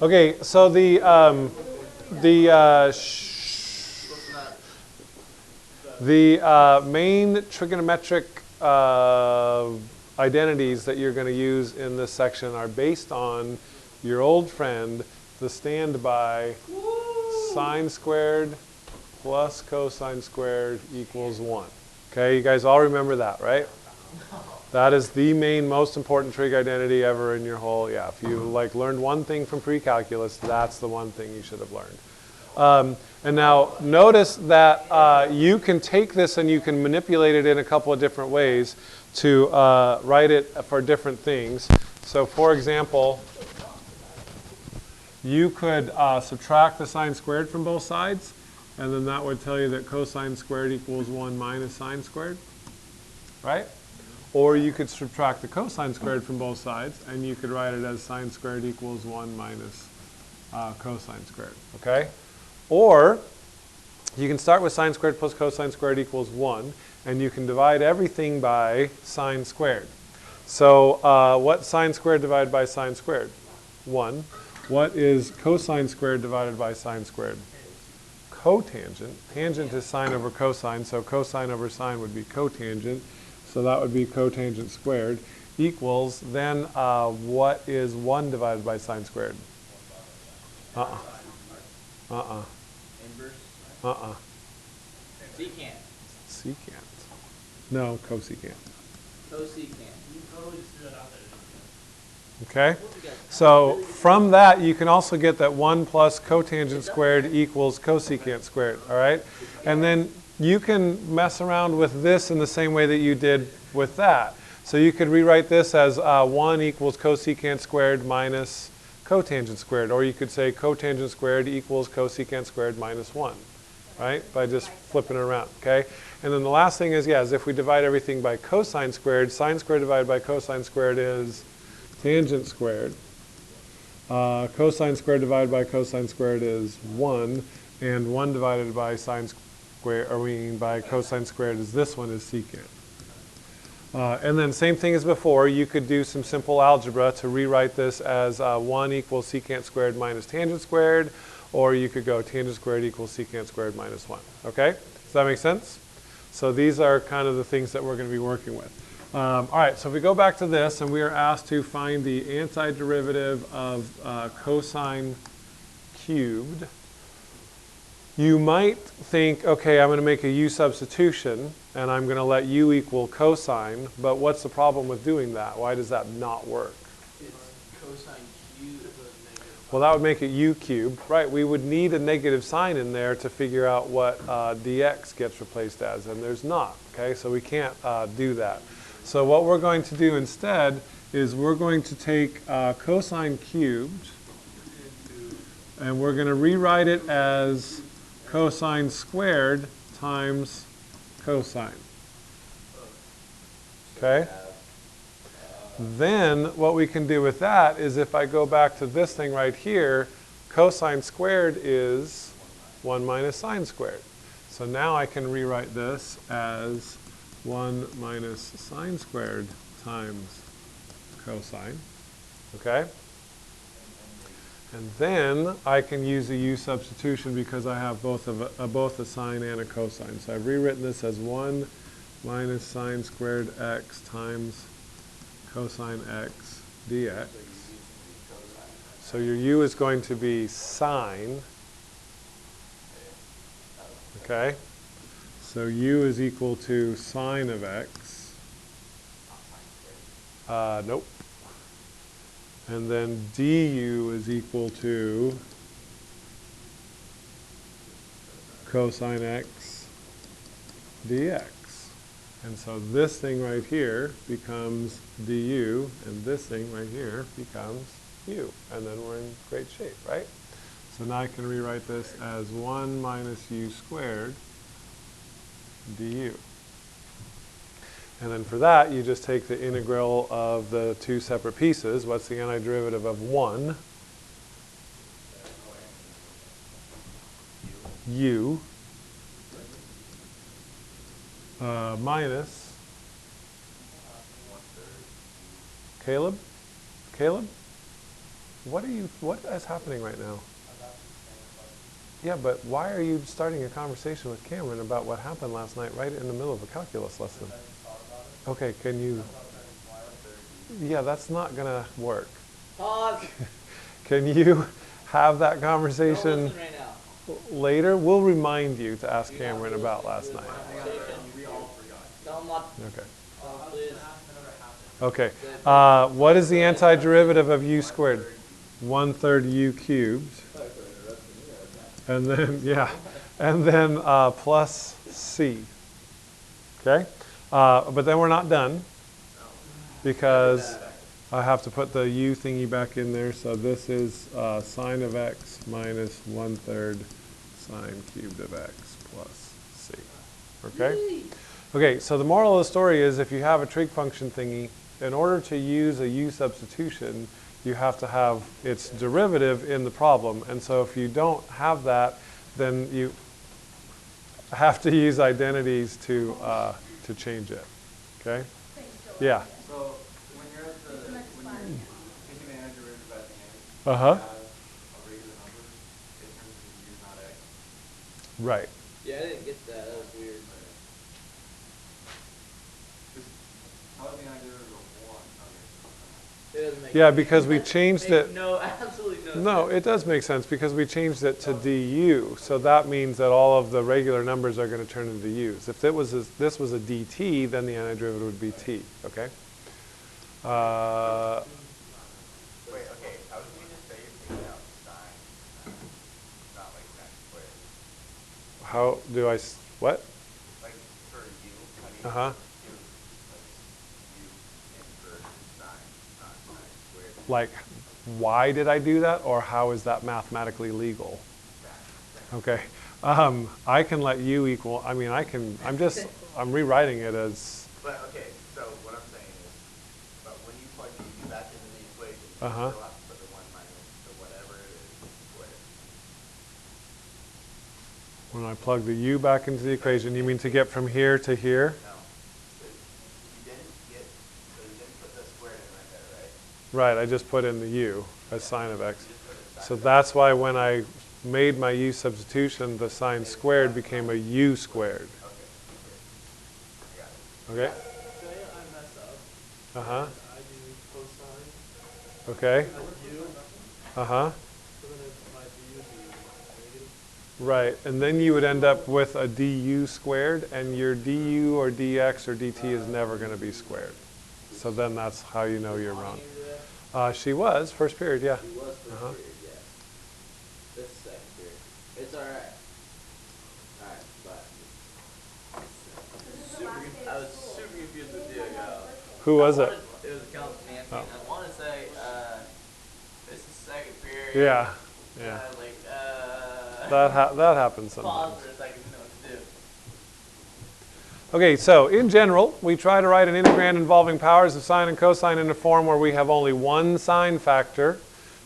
Okay, so the main trigonometric identities that you're going to use in this section are based on your old friend, the standby sine squared plus cosine squared equals 1. Okay, you guys all remember that, right? That is the main, most important trig identity ever in your whole, yeah. If you like learned one thing from pre-calculus, that's the one thing you should have learned. And now notice that you can take this and you can manipulate it in a couple of different ways to write it for different things. So for example, you could subtract the sine squared from both sides, and then that would tell you that cosine squared equals 1 minus sine squared, right? Or you could subtract the cosine squared from both sides, and you could write it as sine squared equals 1 minus cosine squared, okay? Or you can start with sine squared plus cosine squared equals 1, and you can divide everything by sine squared. So what's sine squared divided by sine squared? 1. What is cosine squared divided by sine squared? Cotangent. Tangent is sine over cosine, so cosine over sine would be cotangent. So that would be cotangent squared equals, then what is 1 divided by sine squared? Inverse? Secant. Secant. No, cosecant. Cosecant. Okay? So from that, you can also get that 1 plus cotangent squared equals cosecant squared, all right? And then you can mess around with this in the same way that you did with that. So you could rewrite this as 1 equals cosecant squared minus cotangent squared, or you could say cotangent squared equals cosecant squared minus 1, right? By just flipping it around, okay? And then the last thing is, yeah, is if we divide everything by cosine squared, sine squared divided by cosine squared is tangent squared. Cosine squared divided by cosine squared is 1, and 1 divided by sine squared, or we mean by cosine squared is this one is secant. And then same thing as before, you could do some simple algebra to rewrite this as 1 equals secant squared minus tangent squared, or you could go tangent squared equals secant squared minus 1. Okay? Does that make sense? So these are kind of the things that we're going to be working with. All right, so if we go back to this, and we are asked to find the antiderivative of cosine cubed, you might think, okay, I'm going to make a u substitution, and I'm going to let u equal cosine, but what's the problem with doing that? Why does that not work? It's cosine cubed. Well, that would make it u cubed, right? We would need a negative sign in there to figure out what dx gets replaced as, and there's not, okay? So we can't do that. So what we're going to do instead is we're going to take cosine cubed, and we're going to rewrite it as cosine squared times cosine. Okay? Then what we can do with that is if I go back to this thing right here, cosine squared is 1 minus sine squared. So now I can rewrite this as 1 minus sine squared times cosine. Okay? And then I can use a u substitution because I have both a sine and a cosine. So I've rewritten this as 1 minus sine squared x times cosine x dx. So your u is going to be sine. Okay? So u is equal to sine of x. Nope. And then du is equal to cosine x dx. And so this thing right here becomes du, and this thing right here becomes u. And then we're in great shape, right? So now I can rewrite this as 1 minus u squared du. And then for that, you just take the integral of the two separate pieces. What's the antiderivative of 1? U. Minus. Caleb? Caleb? what is happening right now? Yeah, but why are you starting a conversation with Cameron about what happened last night right in the middle of a calculus lesson? Okay, can you? Yeah, that's not gonna work. Pause. Can you have that Don't conversation listen right now. later? We'll remind you to ask Do Cameron not about listen last to night. the conversation. Tell him not. Okay. Tell him, please. Okay. What is the antiderivative of u squared? 1/3 u cubed. And then, yeah, and then plus c. Okay? But then we're not done because I have to put the u thingy back in there. So this is sine of x minus 1/3 sine cubed of x plus c. Okay? Okay, so the moral of the story is if you have a trig function thingy, in order to use a u substitution, you have to have its derivative in the problem. And so if you don't have that, then you have to use identities to change it. Okay? Yeah. So when you're at the, when you're taking the antiderivative at the end, Uh-huh. you have a regular number in terms of u not x. Right. Yeah, I didn't get that. That was weird. How is the antiderivative of 1? It doesn't make Yeah, sense. because we It changed makes it. No, absolutely no sense. No, it does make sense because we changed it to du. So that means that all of the regular numbers are going to turn into u's. If this was a dt, then the antiderivative would be t. Okay? Wait, okay, how did you just say you're taking out sine, not like sine squared? How do what? Like for u, how do you Uh-huh. do like u inverse sine, not sine squared? Like, why did I do that, or how is that mathematically legal? Okay. I can let u equal, I mean, I'm rewriting it as, But okay, so what I'm saying is, but when you plug the u back into the equation, you Uh-huh. still have to put the 1 minus the whatever it is squared. when I plug the u back into the equation, you mean to get from here to here? No. So you didn't put the squared in right there, right? Right, I just put in the u as sine of x. So that's why when I made my u substitution, the sine squared became a u squared. Okay? Say I mess up. Uh-huh. I do cosine Okay. of u, Uh-huh. so then my du would be negative. Right, and then you would end up with a du squared, and your du or dx or dt is never going to be squared. So then that's how you know you're wrong. She was, first period, yeah. He was first Uh-huh. period, yes. This is second period. It's alright. Alright, but. I was super confused with Diego. Who was it? It was Count Nancy. Oh. I want to say, this is second period. Yeah, yeah. That happens sometimes. Pause for a second to know what to do. Okay, so in general, we try to write an integrand involving powers of sine and cosine in a form where we have only one sine factor,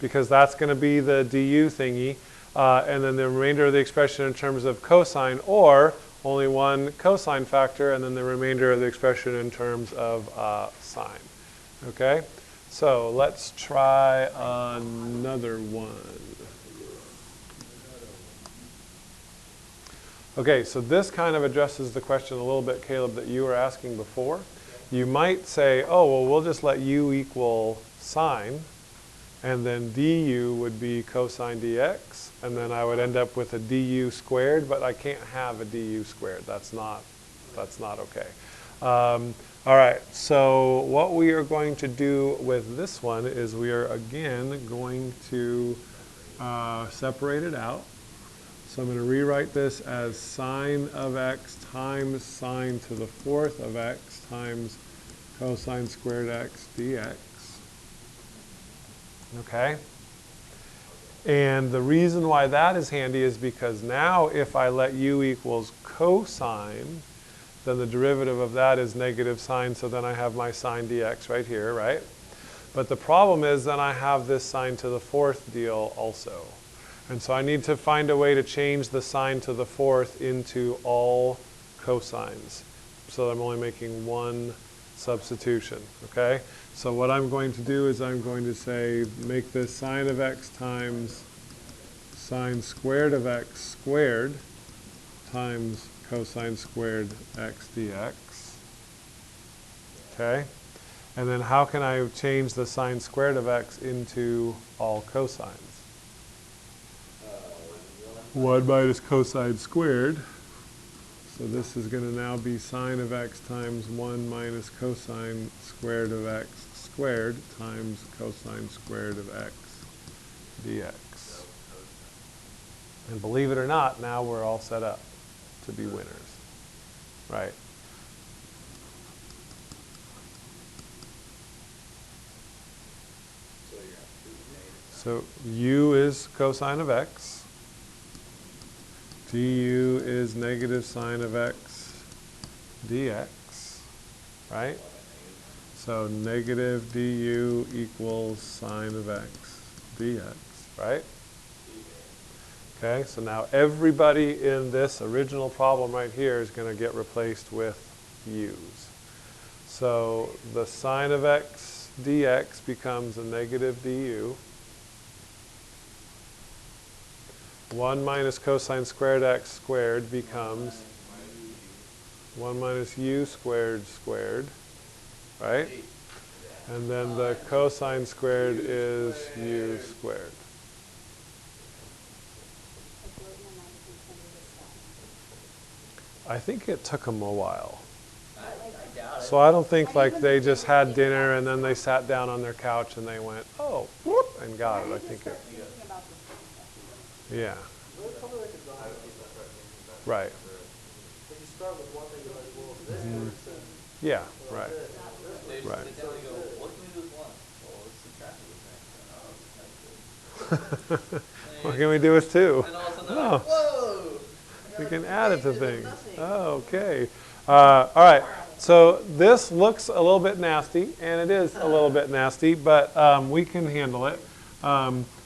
because that's going to be the du thingy, and then the remainder of the expression in terms of cosine, or only one cosine factor, and then the remainder of the expression in terms of sine. Okay, so let's try another one. Okay, so this kind of addresses the question a little bit, Caleb, that you were asking before. You might say, oh, well, we'll just let u equal sine, and then du would be cosine dx, and then I would end up with a du squared, but I can't have a du squared. That's not okay. All right, so what we are going to do with this one is we are again going to separate it out. So I'm going to rewrite this as sine of x times sine to the fourth of x times cosine squared x dx. Okay? And the reason why that is handy is because now if I let u equals cosine, then the derivative of that is negative sine, so then I have my sine dx right here, right? But the problem is then I have this sine to the fourth deal also. And so I need to find a way to change the sine to the fourth into all cosines. So I'm only making one substitution, okay? So what I'm going to do is I'm going to say, make this sine of x times sine squared of x squared times cosine squared x dx. Okay? And then how can I change the sine squared of x into all cosines? 1 minus cosine squared. So this is going to now be sine of x times 1 minus cosine squared of x squared times cosine squared of x dx. And believe it or not, now we're all set up to be winners. Right? So u is cosine of x. du is negative sine of x dx. Right? So negative du equals sine of x dx. Right? Okay, so now everybody in this original problem right here is going to get replaced with u's. So the sine of x dx becomes a negative du. 1 minus cosine squared x squared becomes 1 minus u squared squared, right? And then the cosine squared is u squared. I think it took them a while. So I don't think like they just had dinner and then they sat down on their couch and they went, oh, whoop, and got it. I think it, yeah. Right. If you start with one thing, you're like, well, this person. Yeah, right. They Right. sit down and go, what can we do with 1? Well, let's subtract it with 9. What can we do with 2? And all of a sudden they're Oh. like, whoa! We can add it to things. Oh, okay. All right. So this looks a little bit nasty, and it is a little bit nasty, but we can handle it.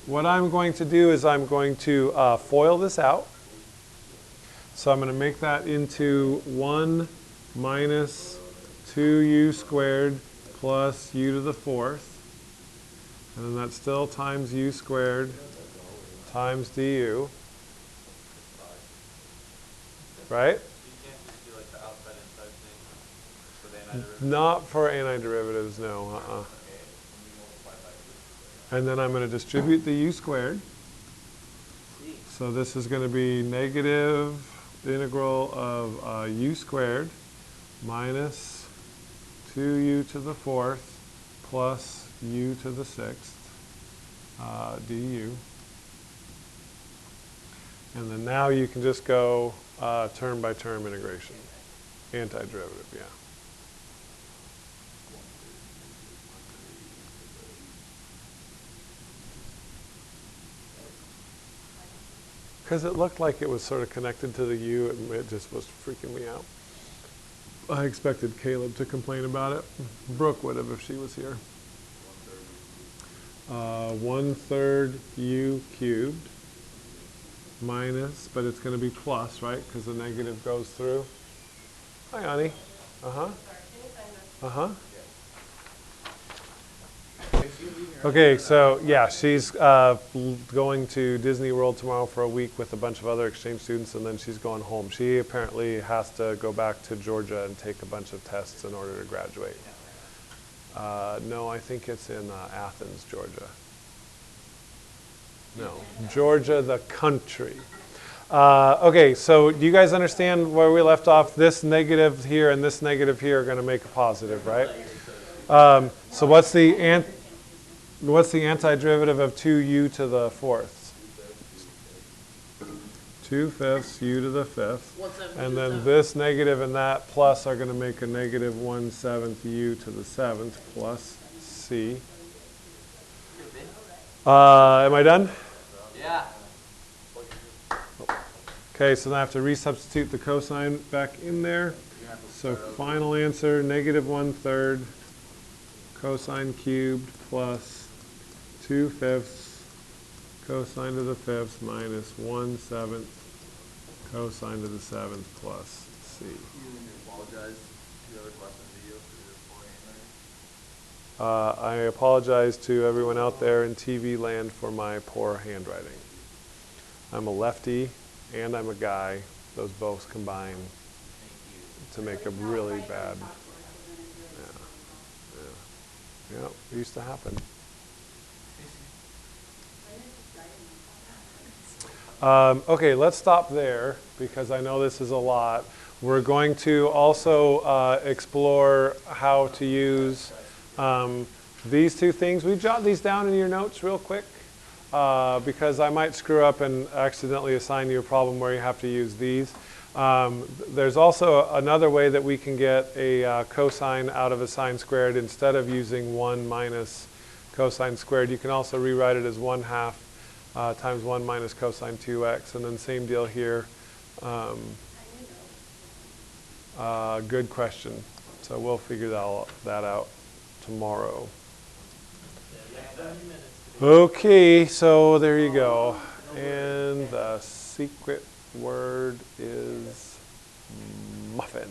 What I'm going to do is I'm going to FOIL this out. So I'm going to make that into 1 minus 2u squared plus u to the 4th. And then that's still times u squared times du. Right? You can't just do like the outside inside thing with antiderivative. Not for antiderivatives, no. And then I'm going to distribute the u squared. So this is going to be negative integral of u squared minus 2u to the 4th plus u to the 6th du. And then now you can just go term by term integration. Antiderivative, yeah. Because it looked like it was sort of connected to the u, and it just was freaking me out. I expected Caleb to complain about it. Brooke would have if she was here. 1/3 u cubed minus, but it's going to be plus, right? Because the negative goes through. Hi, honey. Uh-huh. Uh-huh. Okay, so yeah, she's going to Disney World tomorrow for a week with a bunch of other exchange students, and then she's going home. She apparently has to go back to Georgia and take a bunch of tests in order to graduate. No, I think it's in Athens, Georgia. No, Georgia, the country. Okay, so do you guys understand where we left off? This negative here and this negative here are going to make a positive, right? So what's the antiderivative of 2u to the 4th? 2/5 u to the 5th. And then this negative and that plus are going to make a negative 1/7 u to the 7th plus c. Am I done? Yeah. Okay, so then I have to resubstitute the cosine back in there. So final answer, negative 1/3 cosine cubed plus 2/5 cosine to the 5th minus 1/7 cosine to the 7th plus c. You need to apologize to the other questions that you for your poor handwriting. I apologize to everyone out there in TV land for my poor handwriting. I'm a lefty and I'm a guy. Those both combine to make a really bad. Yeah, it used to happen. Okay, let's stop there because I know this is a lot. We're going to also explore how to use these two things. We jot these down in your notes real quick because I might screw up and accidentally assign you a problem where you have to use these. There's also another way that we can get a cosine out of a sine squared instead of using 1 minus cosine squared. You can also rewrite it as 1/2 times 1 minus cosine 2x, and then same deal here. Good question. So we'll figure that out tomorrow. Okay, so there you go. And the secret word is muffin.